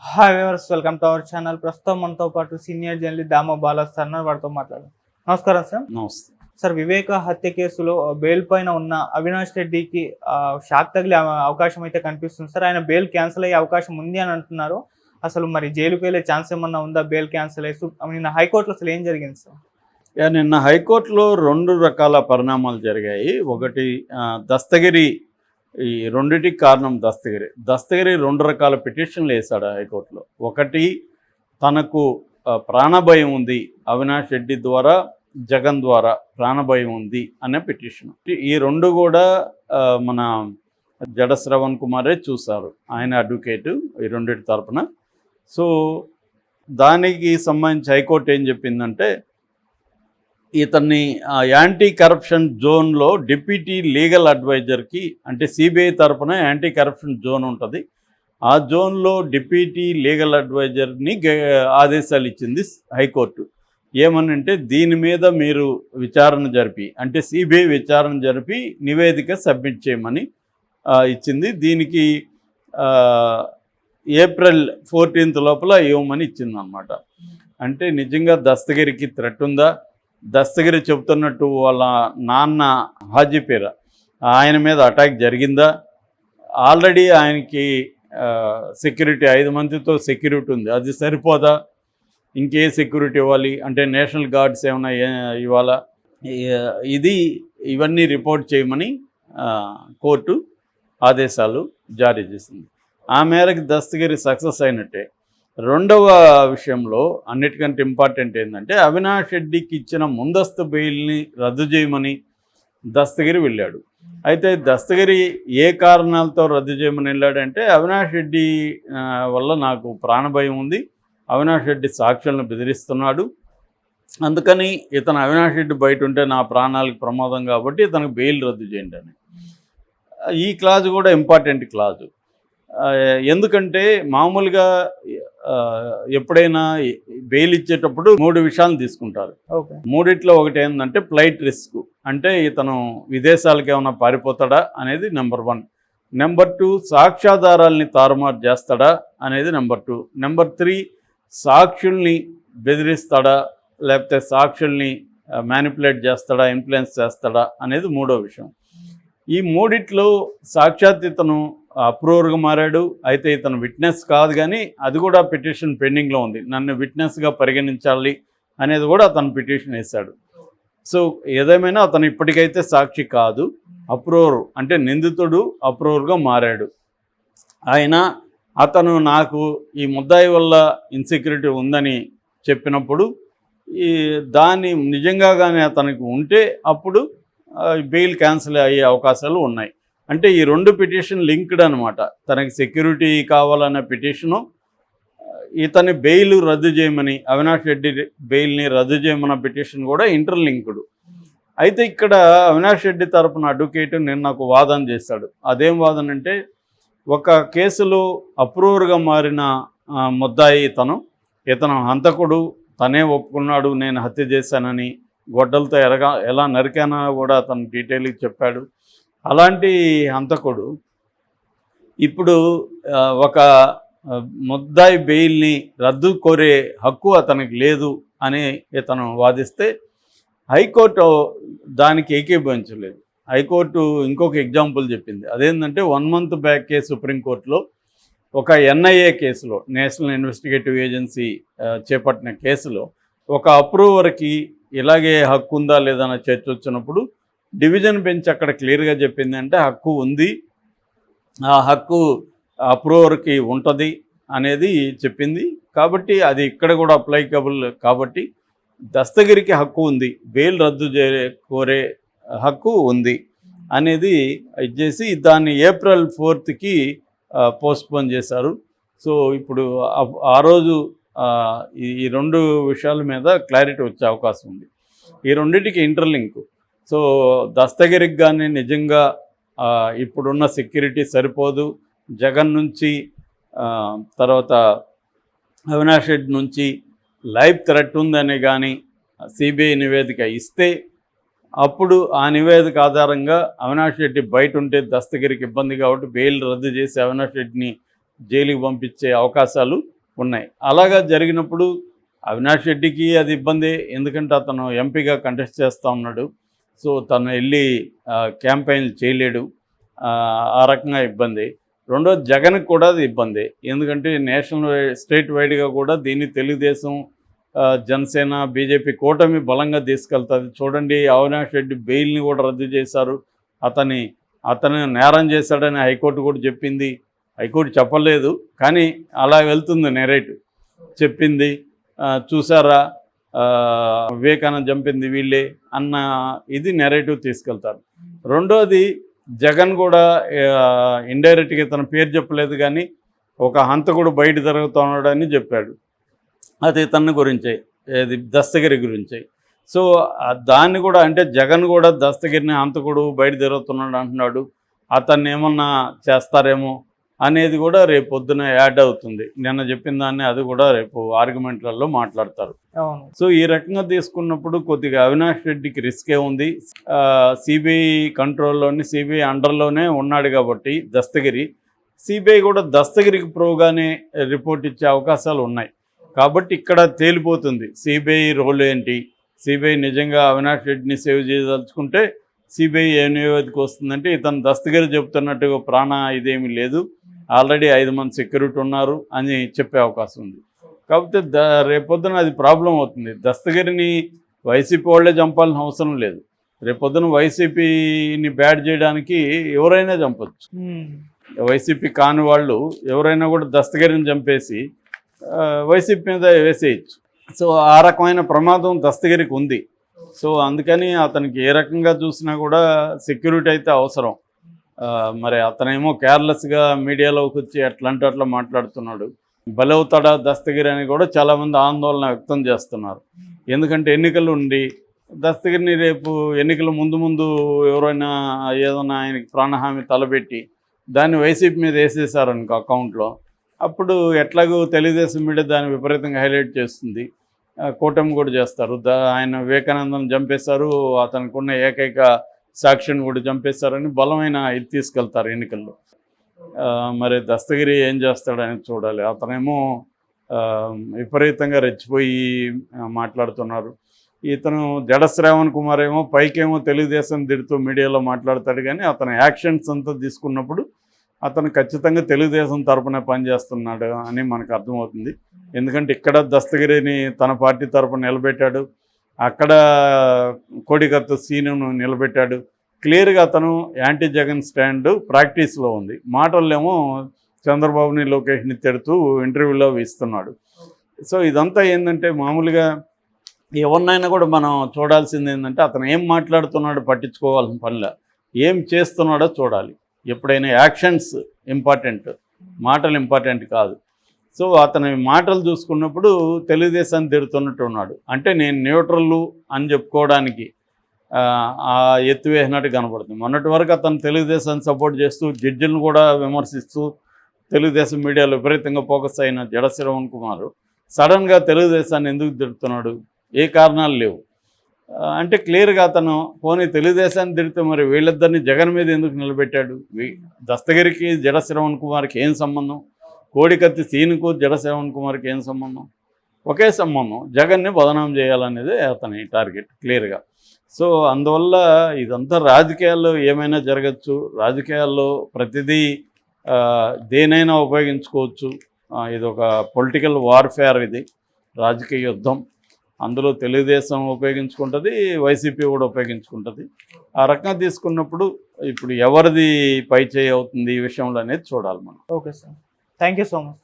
Hi viewers, welcome to our channel. ప్రస్తుతం మనతో పాటు senior journalist Damoh Bala sir వారితో మాట్లాడారు. నమస్కారం సార్. నమస్తే. సార్, వివేక హత్య కేసులో బెయిల్ పైన ఉన్న అవినాష్ రెడ్డికి షాక్ తగిలే అవకాశం అయితే కనిపిస్తుంది సార్. ఆయన బెయిల్ క్యాన్సిల్ అయ్యే అవకాశం ఉంది అని అంటున్నారు. అసలు మరి జైలుకి వెళ్ళే ఛాన్స్ ఏమన్నా ఉందా? బెయిల్ క్యాన్సిల్ అయ్యి నిన్న హైకోర్టులో అసలు ఏం జరిగింది సార్? నిన్న హైకోర్టులో 2 రకాల పరిణామాలు జరిగాయి. ఒకటి దస్తగిరి, ఈ రెండిటికి కారణం దస్తగిరి 2 రకాల పిటిషన్లు వేశాడు హైకోర్టులో. ఒకటి, తనకు ప్రాణభయం ఉంది, అవినాష్ రెడ్డి ద్వారా జగన్ ద్వారా ప్రాణభయం ఉంది అనే పిటిషన్. ఈ 2 కూడా మన జడ శ్రవణ్ కుమారే చూశారు, ఆయన అడ్వకేటు ఈ రెండింటి తరపున. సో దానికి సంబంధించి హైకోర్టు ఏం చెప్పిందంటే, ఇతన్ని యాంటీ కరప్షన్ జోన్లో డిప్యూటీ లీగల్ అడ్వైజర్కి, అంటే సిబిఐ తరఫున యాంటీ కరప్షన్ జోన్ ఉంటుంది, ఆ జోన్లో డిప్యూటీ లీగల్ అడ్వైజర్ని ఆదేశాలు ఇచ్చింది హైకోర్టు. ఏమనంటే, దీని మీద మీరు విచారణ జరిపి, అంటే సిబిఐ విచారణ జరిపి నివేదిక సబ్మిట్ చేయమని ఇచ్చింది. దీనికి ఏప్రిల్ 14th లోపల ఇవ్వమని ఇచ్చిందనమాట. అంటే నిజంగా దస్తగిరికి థ్రెట్ ఉందా? దస్తగిరి చెబుతున్నట్టు వాళ్ళ నాన్న హాజీపీరా ఆయన మీద అటాక్ జరిగిందా? ఆల్రెడీ ఆయనకి సెక్యూరిటీ 5 మందితో సెక్యూరిటీ ఉంది, అది సరిపోదా? ఇంకే సెక్యూరిటీ ఇవ్వాలి? అంటే నేషనల్ గార్డ్స్ ఏమైనా ఇవ్వాలా? ఇవన్నీ రిపోర్ట్ చేయమని కోర్టు ఆదేశాలు జారీ చేసింది. ఆ మేరకు దస్తగిరి సక్సెస్ అయినట్టే. రెండవ విషయంలో అన్నిటికంటే ఇంపార్టెంట్ ఏంటంటే, అవినాష్ రెడ్డికి ఇచ్చిన ముందస్తు బెయిల్ని రద్దు చేయమని దస్తగిరి వెళ్ళాడు. అయితే దస్తగిరి ఏ కారణాలతో రద్దు చేయమని వెళ్ళాడంటే, అవినాష్ రెడ్డి వల్ల నాకు ప్రాణభయం ఉంది, అవినాష్ రెడ్డి సాక్షులను బెదిరిస్తున్నాడు, అందుకని ఇతను అవినాష్ రెడ్డి బయట ఉంటే నా ప్రాణాలకు ప్రమాదం కాబట్టి ఇతనికి బెయిల్ రద్దు చేయండి అని. ఈ క్లాజు కూడా ఇంపార్టెంట్ క్లాజు. ఎందుకంటే మామూలుగా ఎప్పుడైనా బెయిల్ ఇచ్చేటప్పుడు 3 విషయాలు తీసుకుంటారు. మూడిట్లో ఒకటి ఏంటంటే ఫ్లైట్ రిస్క్, అంటే ఇతను విదేశాలకు ఏమైనా పారిపోతాడా అనేది నెంబర్ 1. నెంబర్ 2, సాక్ష్యాధారాలని తారుమారు చేస్తాడా అనేది నెంబర్ 2. నెంబర్ 3, సాక్షుల్ని బెదిరిస్తాడా, లేకపోతే సాక్షుల్ని మ్యానిపులేట్ చేస్తాడా, ఇన్ఫ్లుయెన్స్ చేస్తాడా అనేది 3వ విషయం. ఈ మూడిట్లో సాక్షాత్ ఇతను అప్రూవర్గా మారాడు. అయితే ఇతను విట్నెస్ కాదు, కానీ అది కూడా పిటిషన్ పెండింగ్లో ఉంది, నన్ను విట్నెస్గా పరిగణించాలి అనేది కూడా అతను పిటిషన్ వేశాడు. సో ఏదేమైనా అతను ఇప్పటికైతే సాక్షి కాదు, అప్రూవర్, అంటే నిందితుడు అప్రూవర్గా మారాడు. అతను నాకు ఈ ముద్దాయి వల్ల ఇన్సెక్యూరిటీ ఉందని చెప్పినప్పుడు దాన్ని నిజంగా కానీ అతనికి ఉంటే అప్పుడు బెయిల్ క్యాన్సిల్ అయ్యే అవకాశాలు ఉన్నాయి. అంటే ఈ 2 పిటిషన్ లింక్డ్ అనమాట. తనకి సెక్యూరిటీ కావాలన్న పిటిషను, ఇతని బెయిల్ రద్దు చేయమని, అవినాష్ రెడ్డి బెయిల్ని రద్దు చేయమన్న పిటిషన్ కూడా ఇంటర్లింక్డ్. అయితే ఇక్కడ అవినాష్ రెడ్డి తరపున అడ్వకేట్ నిన్న నాకు వాదన చేశాడు. అదేం వాదన అంటే, ఒక కేసులో అప్రూవర్గా మారిన ముద్దాయి ఇతను హంతకుడు, తనే ఒప్పుకున్నాడు నేను హత్య చేశానని, గొడ్డలతో ఎలా నరికానో కూడా అతను డీటెయిల్గా చెప్పాడు. అలాంటి హంతకుడు ఇప్పుడు ఒక ముద్దాయి బెయిల్ని రద్దు కోరే హక్కు అతనికి లేదు అని ఇతను వాదిస్తే హైకోర్టు దానికి ఏకీభవించలేదు. హైకోర్టు ఇంకొక ఎగ్జాంపుల్ చెప్పింది. అదేంటంటే 1 month బ్యాకే సుప్రీంకోర్టులో ఒక ఎన్ఐఏ కేసులో, నేషనల్ ఇన్వెస్టిగేటివ్ ఏజెన్సీ చేపట్టిన కేసులో ఒక అప్రూవర్కి ఇలాగే హక్కు ఉందా లేదా అన్న చర్చ వచ్చినప్పుడు డివిజన్ బెంచ్ అక్కడ క్లియర్గా చెప్పింది, అంటే హక్కు ఉంది, ఆ హక్కు అప్రూవర్కి ఉంటుంది అనేది చెప్పింది. కాబట్టి అది ఇక్కడ కూడా అప్లైకబుల్. కాబట్టి దస్తగిరికి హక్కు ఉంది, బెయిల్ రద్దు కోరే హక్కు ఉంది అనేది ఇచ్చేసి దాన్ని April 4th పోస్ట్పోన్ చేశారు. సో ఇప్పుడు ఆ రోజు ఈ 2 విషయాల మీద క్లారిటీ వచ్చే అవకాశం ఉంది. ఈ రెండింటికి ఇంటర్లింక్. సో దస్తగిరికి కానీ నిజంగా ఇప్పుడున్న సెక్యూరిటీ సరిపోదు, జగన్ నుంచి తర్వాత అవినాష్ రెడ్డి నుంచి లైఫ్ థ్రెట్ ఉందని కానీ సిబిఐ నివేదిక ఇస్తే అప్పుడు ఆ నివేదిక ఆధారంగా అవినాష్ రెడ్డి బయట ఉంటే దస్తగిరికి ఇబ్బంది కాబట్టి బెయిల్ రద్దు చేసి అవినాష్ రెడ్డిని జైలుకి పంపించే అవకాశాలు ఉన్నాయి. అలాగా జరిగినప్పుడు అవినాష్ రెడ్డికి అది ఇబ్బంది, ఎందుకంటే అతను ఎంపీగా కంటెస్ట్ చేస్తూ ఉన్నాడు. సో తను వెళ్ళి క్యాంపెయిన్ చేయలేడు, ఆ రకంగా ఇబ్బంది. రెండోది జగన్కి కూడా అది ఇబ్బంది, ఎందుకంటే స్టేట్ వైడ్గా కూడా దీన్ని తెలుగుదేశం, జనసేన, బీజేపీ కూటమి బలంగా తీసుకెళ్తుంది. చూడండి, అవినాష్ రెడ్డి బెయిల్ని కూడా రద్దు చేశారు. అతను నేరం చేశాడని హైకోర్టు కూడా చెప్పింది. హైకోర్టు చెప్పలేదు, కానీ అలా వెళ్తుంది నెరేటివ్. చెప్పింది, చూసారా వివేకానంద చంపింది వీళ్ళే అన్న ఇది నెరేటివ్ తీసుకెళ్తారు. రెండోది జగన్ కూడా ఇండైరెక్ట్గా తన పేరు చెప్పలేదు, కానీ ఒక హంతకుడు బయట తిరుగుతున్నాడని చెప్పాడు. అది తన గురించే, అది దస్తగిరి గురించే. సో దాన్ని కూడా, అంటే జగన్ కూడా దస్తగిరిని హంతకుడు బయట తిరుగుతున్నాడు అంటున్నాడు, అతన్ని ఏమన్నా చేస్తారేమో అనేది కూడా రేపు పొద్దున యాడ్ అవుతుంది. నిన్న చెప్పిన దాన్ని అది కూడా రేపు ఆర్గ్యుమెంట్లలో మాట్లాడతారు. సో ఈ రకంగా తీసుకున్నప్పుడు కొద్దిగా అవినాష్ రెడ్డికి రిస్కే ఉంది. సిబిఐ కంట్రోల్లోని, సిబిఐ అండర్లోనే ఉన్నాడు కాబట్టి దస్తగిరి, సిబిఐ కూడా దస్తగిరికి ప్రోగానే రిపోర్ట్ ఇచ్చే అవకాశాలు ఉన్నాయి. కాబట్టి ఇక్కడ తేలిపోతుంది సిబిఐ రోల్ ఏంటి. సిబిఐ నిజంగా అవినాష్ రెడ్డిని సేవ్ చేయదలుచుకుంటే సిబిఐ ఏ నివేదిక వస్తుందంటే, ఇతను దస్తగిరి చెప్తున్నట్టుగా ప్రాణ ఇదేమీ లేదు, ఆల్రెడీ 5 మంది సెక్యూరిటీ ఉన్నారు అని చెప్పే అవకాశం ఉంది. కాకపోతే రేపొద్దున అది ప్రాబ్లం అవుతుంది. దస్తగిరిని వైసీపీ వాళ్ళే చంపాల్సిన అవసరం లేదు. రేపొద్దున వైసీపీని బ్యాడ్ చేయడానికి ఎవరైనా చంపొచ్చు. వైసీపీ కాని వాళ్ళు ఎవరైనా కూడా దస్తగిరిని చంపేసి వైసీపీ మీద వేసేయచ్చు. సో ఆ రకమైన ప్రమాదం దస్తగిరికి ఉంది. సో అందుకని అతనికి ఏ రకంగా చూసినా కూడా సెక్యూరిటీ అయితే అవసరం. మరి అతనేమో కేర్లెస్గా మీడియాలోకి వచ్చి అట్లా మాట్లాడుతున్నాడు. బలవుతాడా దస్తగిరి అని కూడా చాలామంది ఆందోళన వ్యక్తం చేస్తున్నారు. ఎందుకంటే ఎన్నికలు ఉండి దస్తగిరిని రేపు ఎన్నికల ముందు ఎవరైనా ఏదైనా ఆయనకి ప్రాణహామీ తలబెట్టి దాన్ని వైసీపీ మీద వేసేసారనుకో అకౌంట్లో, అప్పుడు ఎట్లాగో తెలుగుదేశం మీడియా దాన్ని విపరీతంగా హైలైట్ చేస్తుంది, కూటమి కూడా చేస్తారు. ఆయన వివేకానందం చంపేశారు, అతనికి ఉన్న ఏకైక సాక్షిని కూడా చంపేశారని బలమైన ఇది తీసుకెళ్తారు ఎన్నికల్లో. మరి దస్తగిరి ఏం చేస్తాడని చూడాలి. అతనేమో విపరీతంగా రెచ్చిపోయి మాట్లాడుతున్నారు. ఇతను జడ శ్రావణ్ కుమార్ ఏమో పైకేమో తెలుగుదేశం తిడుతూ మీడియాలో మాట్లాడతాడు, కానీ అతని యాక్షన్స్ అంతా తీసుకున్నప్పుడు అతను ఖచ్చితంగా తెలుగుదేశం తరపున పనిచేస్తున్నాడు అని మనకు అర్థమవుతుంది. ఎందుకంటే ఇక్కడ దస్తగిరిని తన పార్టీ తరపున నిలబెట్టాడు, అక్కడ కోడికత్త సీనును నిలబెట్టాడు. క్లియర్గా అతను యాంటీ జగన్ స్టాండ్ ప్రాక్టీస్లో ఉంది. మాటల్లేమో చంద్రబాబుని, లోకేష్ని తిడుతూ ఇంటర్వ్యూలో ఇస్తున్నాడు. సో ఇదంతా ఏంటంటే, మామూలుగా ఎవరినైనా కూడా మనం చూడాల్సింది ఏంటంటే, అతను ఏం మాట్లాడుతున్నాడో పట్టించుకోవాల్సిన పనిలా, ఏం చేస్తున్నాడో చూడాలి. ఎప్పుడైనా యాక్షన్స్ ఇంపార్టెంట్, మాటలు ఇంపార్టెంట్ కాదు. సో అతని మాటలు చూసుకున్నప్పుడు తెలుగుదేశాన్ని తిడుతున్నట్టు ఉన్నాడు. అంటే నేను న్యూట్రల్ అని చెప్పుకోవడానికి ఎత్తు వేసినట్టు కనపడుతుంది. మొన్నటి వరకు అతను తెలుగుదేశాన్ని సపోర్ట్ చేస్తూ, జడ్జిలను కూడా విమర్శిస్తూ తెలుగుదేశం మీడియాలో విపరీతంగా ఫోకస్ అయిన జడ శ్రావణ్ కుమార్ సడన్గా తెలుగుదేశాన్ని ఎందుకు తిడుతున్నాడు? ఏ కారణాలు లేవు. అంటే క్లియర్గా అతను పోనీ తెలుగుదేశాన్ని తిడితే మరి వీళ్ళిద్దరిని జగన్ మీద ఎందుకు నిలబెట్టాడు? దస్తగిరికి జడ శ్రావణ్ కుమార్కి ఏం సంబంధం? కోడికత్తి సీనుకు జడ శ్రావణ్ కుమార్కి ఏం సంబంధం? ఒకే సంబంధం, జగన్ని బదనాం చేయాలనేదే అతని టార్గెట్ క్లియర్గా. సో అందువల్ల ఇదంతా రాజకీయాల్లో ఏమైనా జరగచ్చు. రాజకీయాల్లో ప్రతిదీ దేనైనా ఉపయోగించుకోవచ్చు. ఇది ఒక పొలిటికల్ వార్ఫేర్, ఇది రాజకీయ యుద్ధం. అందులో తెలుగుదేశం ఉపయోగించుకుంటుంది, వైసీపీ కూడా ఉపయోగించుకుంటుంది. ఆ రకంగా తీసుకున్నప్పుడు ఇప్పుడు ఎవరిది పై చేయి అవుతుంది ఈ విషయంలో అనేది చూడాలి మనం. Okay sir, thank you so much.